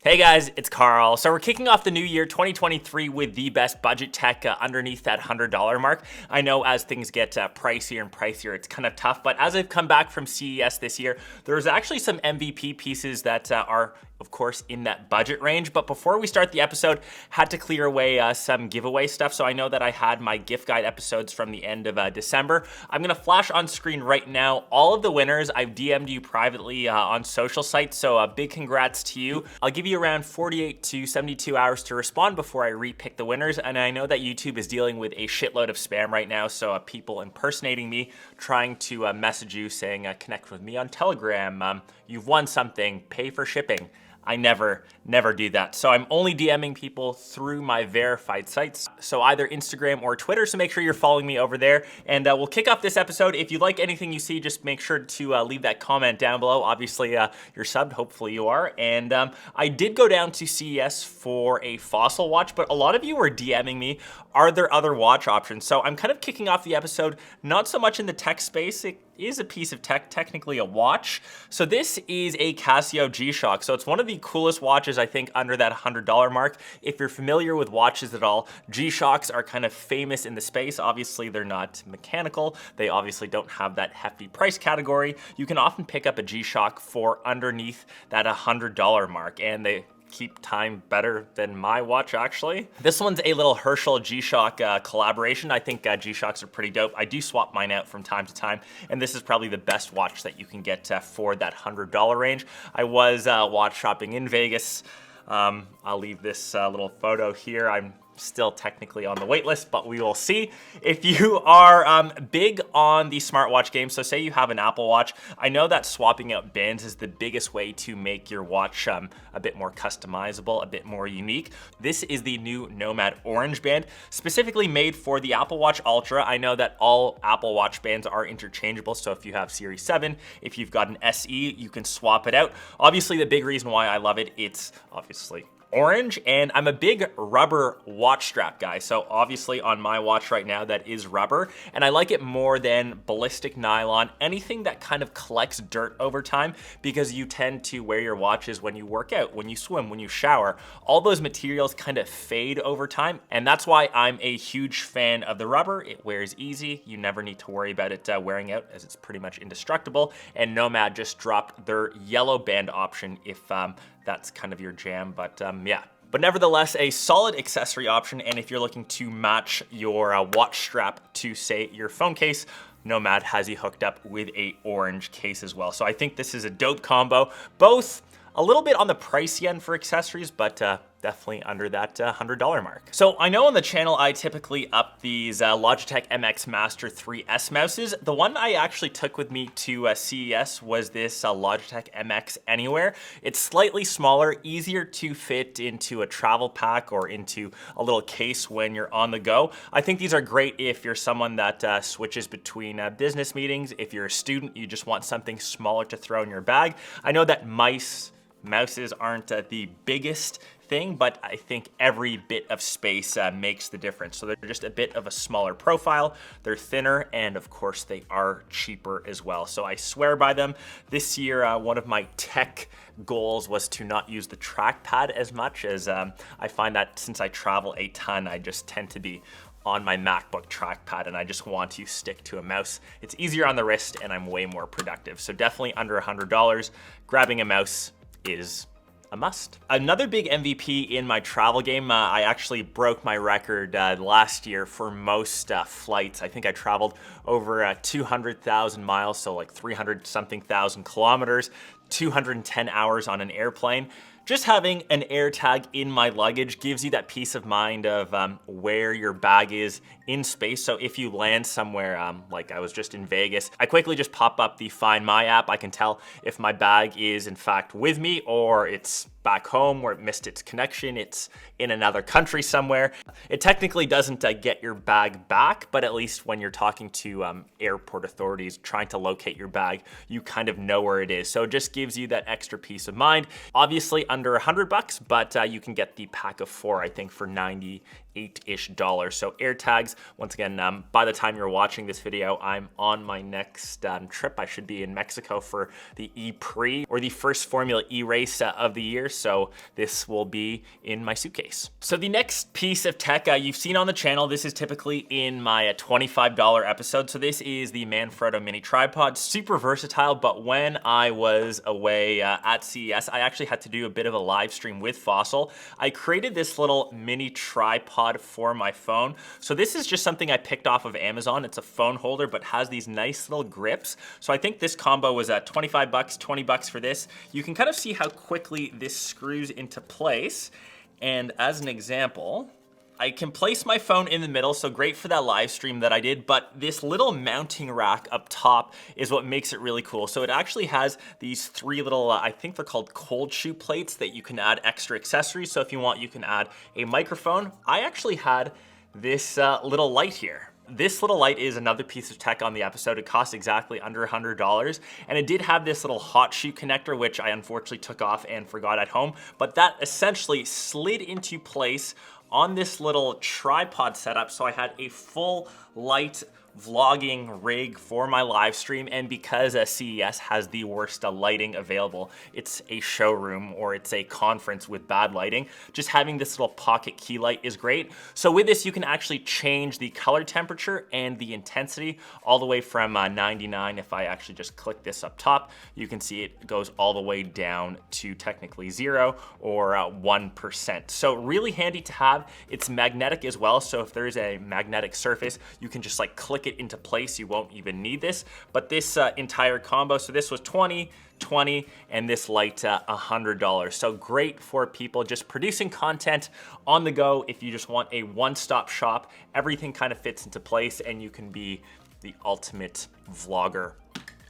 Hey guys, it's Carl. So we're kicking off the new year 2023 with the best budget tech underneath that $100 mark. I know as things get pricier and pricier, it's kind of tough, but as I've come back from CES this year, there's actually some MVP pieces that are of course in that budget range. But before we start the episode, had to clear away some giveaway stuff. So I know that I had my gift guide episodes from the end of December. I'm gonna flash on screen right now all of the winners. I've DM'd you privately on social sites, so a big congrats to you. I'll give you around 48 to 72 hours to respond before I repick the winners. And I know that YouTube is dealing with a shitload of spam right now, so people impersonating me, trying to message you saying connect with me on Telegram, you've won something, pay for shipping. I never do that. So I'm only DMing people through my verified sites. So either Instagram or Twitter. So make sure you're following me over there. And we'll kick off this episode. If you like anything you see, just make sure to leave that comment down below. Obviously, you're subbed. Hopefully you are. And I did go down to CES for a Fossil watch, but a lot of you were DMing me. Are there other watch options? So I'm kind of kicking off the episode, not so much in the tech space. It is a piece of tech, technically a watch. So this is a Casio G-Shock. So it's one of the coolest watches, I think, under that $100 mark. If you're familiar with watches at all, G-Shocks are kind of famous in the space. Obviously, they're not mechanical. They obviously don't have that hefty price category. You can often pick up a G-Shock for underneath that $100 mark, and they keep time better than my watch, actually. This one's a little 𝗦𝘀 G-Shock collaboration. I think G-Shocks are pretty dope. I do swap mine out from time to time, and this is probably the best watch that you can get for that $100 range. I was watch shopping in Vegas. I'll leave this little photo here. I'm still technically on the wait list, but we will see. If you are big on the smartwatch game, so say you have an Apple Watch, I know that swapping out bands is the biggest way to make your watch a bit more customizable, a bit more unique. This is the new Nomad Orange band, specifically made for the Apple Watch Ultra. I know that all Apple Watch bands are interchangeable, so if you have Series 7, if you've got an SE, you can swap it out. Obviously, the big reason why I love it, it's obviously orange, and I'm a big rubber watch strap guy. So obviously on my watch right now, that is rubber, and I like it more than ballistic nylon, anything that kind of collects dirt over time, because you tend to wear your watches when you work out, when you swim, when you shower. All those materials kind of fade over time, and that's why I'm a huge fan of the rubber. It wears easy. You never need to worry about it wearing out, as it's pretty much indestructible. And Nomad just dropped their yellow band option if that's kind of your jam, but yeah. But nevertheless, a solid accessory option, and if you're looking to match your watch strap to, say, your phone case, Nomad has you hooked up with a orange case as well. So I think this is a dope combo, both a little bit on the pricey end for accessories, but definitely under that $100 mark. So I know on the channel I typically up these Logitech MX Master 3S mouses. The one I actually took with me to CES was this Logitech MX Anywhere. It's slightly smaller, easier to fit into a travel pack or into a little case when you're on the go. I think these are great if you're someone that switches between business meetings. If you're a student, you just want something smaller to throw in your bag. I know that mouses aren't the biggest thing, but I think every bit of space makes the difference. So they're just a bit of a smaller profile, they're thinner, and of course they are cheaper as well. So I swear by them. This year, one of my tech goals was to not use the trackpad as much, as I find that since I travel a ton, I just tend to be on my MacBook trackpad, and I just want to stick to a mouse. It's easier on the wrist, and I'm way more productive. So definitely under $100, grabbing a mouse is a must. Another big MVP in my travel game, I actually broke my record last year for most flights. I think I traveled over 200,000 miles, so like 300 something thousand kilometers, 210 hours on an airplane. Just having an AirTag in my luggage gives you that peace of mind of where your bag is in space. So if you land somewhere, like I was just in Vegas, I quickly just pop up the Find My app. I can tell if my bag is in fact with me or it's back home where it missed its connection, it's in another country somewhere. It technically doesn't get your bag back, but at least when you're talking to airport authorities trying to locate your bag, you kind of know where it is. So it just gives you that extra peace of mind. Obviously under $100, but you can get the pack of 4, I think, for $98. $8-ish. So AirTags, once again, by the time you're watching this video, I'm on my next trip. I should be in Mexico for the 𝗦𝘀𝗶𝗹, or the first Formula E race of the year. So this will be in my suitcase. So the next piece of tech you've seen on the channel, this is typically in my $25 episode. So this is the Manfrotto mini tripod, super versatile. But when I was away at CES, I actually had to do a bit of a live stream with 𝗦𝘀𝗱𝗶𝗶. I created this little mini tripod for my phone. So this is just something I picked off of Amazon. It's a phone holder, but has these nice little grips. So I think this combo was at 25 bucks, 20 bucks for this. You can kind of see how quickly this screws into place. And as an example, I can place my phone in the middle, so great for that live stream that I did, but this little mounting rack up top is what makes it really cool. So it actually has these three little, I think they're called cold shoe plates that you can add extra accessories. So if you want, you can add a microphone. I actually had this little light here. This little light is another piece of tech on the episode. It costs exactly under $100, and it did have this little hot shoe connector, which I unfortunately took off and forgot at home, but that essentially slid into place on this little tripod setup. So I had a full light vlogging rig for my live stream, and because CES has the worst lighting available, it's a showroom or it's a conference with bad lighting, just having this little pocket key light is great. So with this, you can actually change the color temperature and the intensity all the way from 99. If I actually just click this up top, you can see it goes all the way down to technically 0 or 1%. So really handy to have. It's magnetic as well, so if there's a magnetic surface, you can just like click it into place. You won't even need this. But this entire combo, so this was 20, and this light $100. So great for people just producing content on the go. If you just want a one-stop shop, everything kind of fits into place, and you can be the ultimate vlogger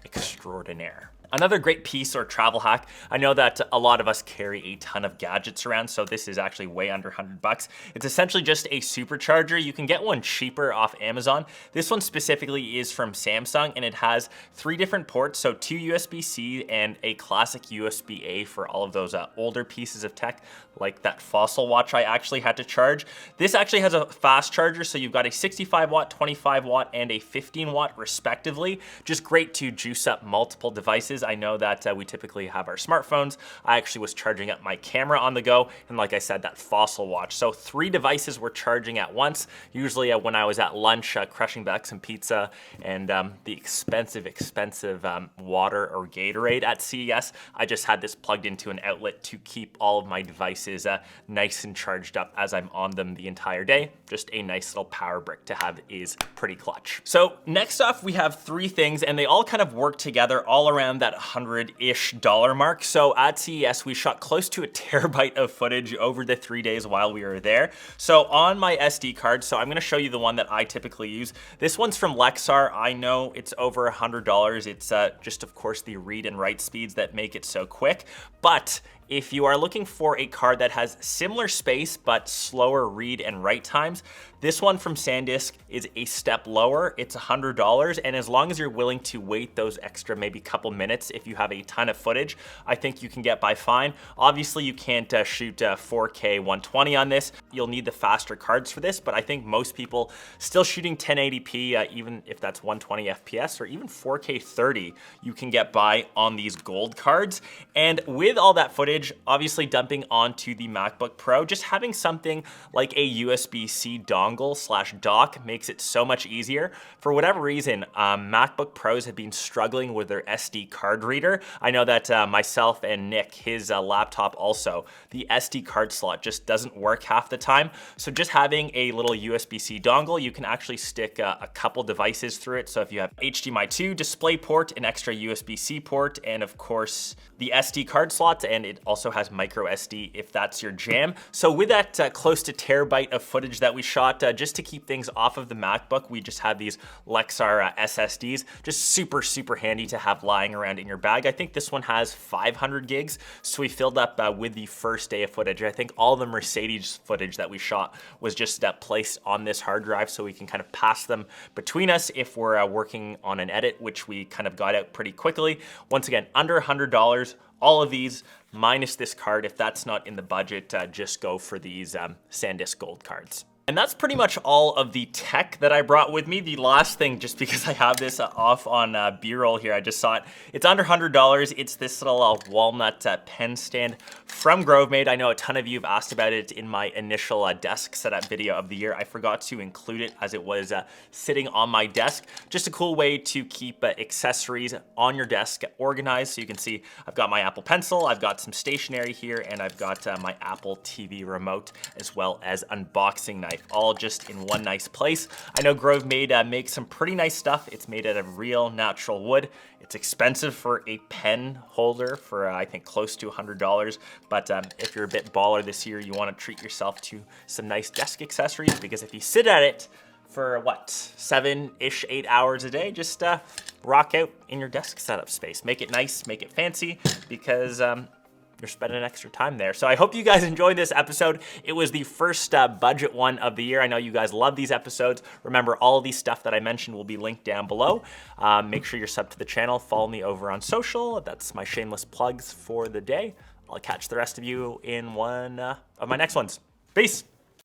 extraordinaire. Another great piece or travel hack, I know that a lot of us carry a ton of gadgets around, so this is actually way under 100 bucks. It's essentially just a supercharger. You can get one cheaper off Amazon. This one specifically is from Samsung, and it has 3 different ports, so 2 USB-C and a classic USB-A for all of those older pieces of tech, like that Fossil watch I actually had to charge. This actually has a fast charger, so you've got a 65 watt, 25 watt, and a 15 watt respectively. Just great to juice up multiple devices. I know that we typically have our smartphones. I actually was charging up my camera on the go, and like I said, that Fossil watch. So 3 devices were charging at once. Usually when I was at lunch, crushing back some pizza and the expensive water or Gatorade at CES, I just had this plugged into an outlet to keep all of my devices nice and charged up as I'm on them the entire day. Just a nice little power brick to have is pretty clutch. So next off, we have 3 things, and they all kind of work together all around that $100-ish mark. So at CES, we shot close to 1 terabyte of footage over the 3 days while we were there. So on my SD card, so I'm gonna show you the one that I typically use. This one's from Lexar. I know it's over $100. It's just, of course, the read and write speeds that make it so quick. But if you are looking for a card that has similar space but slower read and write times, this one from SanDisk is a step lower. It's $100, and as long as you're willing to wait those extra maybe couple minutes, if you have a ton of footage, I think you can get by fine. Obviously, you can't shoot 4K 120 on this. You'll need the faster cards for this, but I think most people still shooting 1080p, even if that's 120 FPS or even 4K 30, you can get by on these gold cards. And with all that footage, obviously dumping onto the MacBook Pro, just having something like a USB-C dongle/dock makes it so much easier. For whatever reason, MacBook Pros have been struggling with their SD card reader. I know that myself and Nick, his laptop also, the SD card slot just doesn't work half the time. So just having a little USB-C dongle, you can actually stick a couple devices through it. So if you have HDMI 2 display port, an extra USB-C port, and of course the SD card slots, and it also has micro SD if that's your jam. So with that close to terabyte of footage that we shot, just to keep things off of the MacBook, we just had these Lexar SSDs, just super handy to have lying around in your bag. I think this one has 500 gigs, so we filled up with the first day of footage. I think all the Mercedes footage that we shot was just placed on this hard drive, so we can kind of pass them between us if we're working on an edit, which we kind of got out pretty quickly. Once again, under $100. All of these minus this card. If that's not in the budget, just go for these SanDisk Gold cards. And that's pretty much all of the tech that I brought with me. The last thing, just because I have this off on B-roll here, I just saw it. It's under $100. It's this little walnut pen stand from GroveMade. I know a ton of you have asked about it in my initial desk setup video of the year. I forgot to include it as it was sitting on my desk. Just a cool way to keep accessories on your desk organized. So you can see I've got my Apple Pencil, I've got some stationery here, and I've got my Apple TV remote, as well as unboxing knife, all just in one nice place. I know GroveMade makes some pretty nice stuff. It's made out of real natural wood. It's expensive for a pen holder for I think close to $100, but if you're a bit baller this year, you want to treat yourself to some nice desk accessories, because if you sit at it for what, 7-ish, 8 hours a day, just rock out in your desk setup space. Make it nice, make it fancy, because you're spending extra time there. So I hope you guys enjoyed this episode. It was the first budget one of the year. I know you guys love these episodes. Remember, all of these stuff that I mentioned will be linked down below. Make sure you're subbed to the channel. Follow me over on social. That's my shameless plugs for the day. I'll catch the rest of you in one of my next ones. Peace.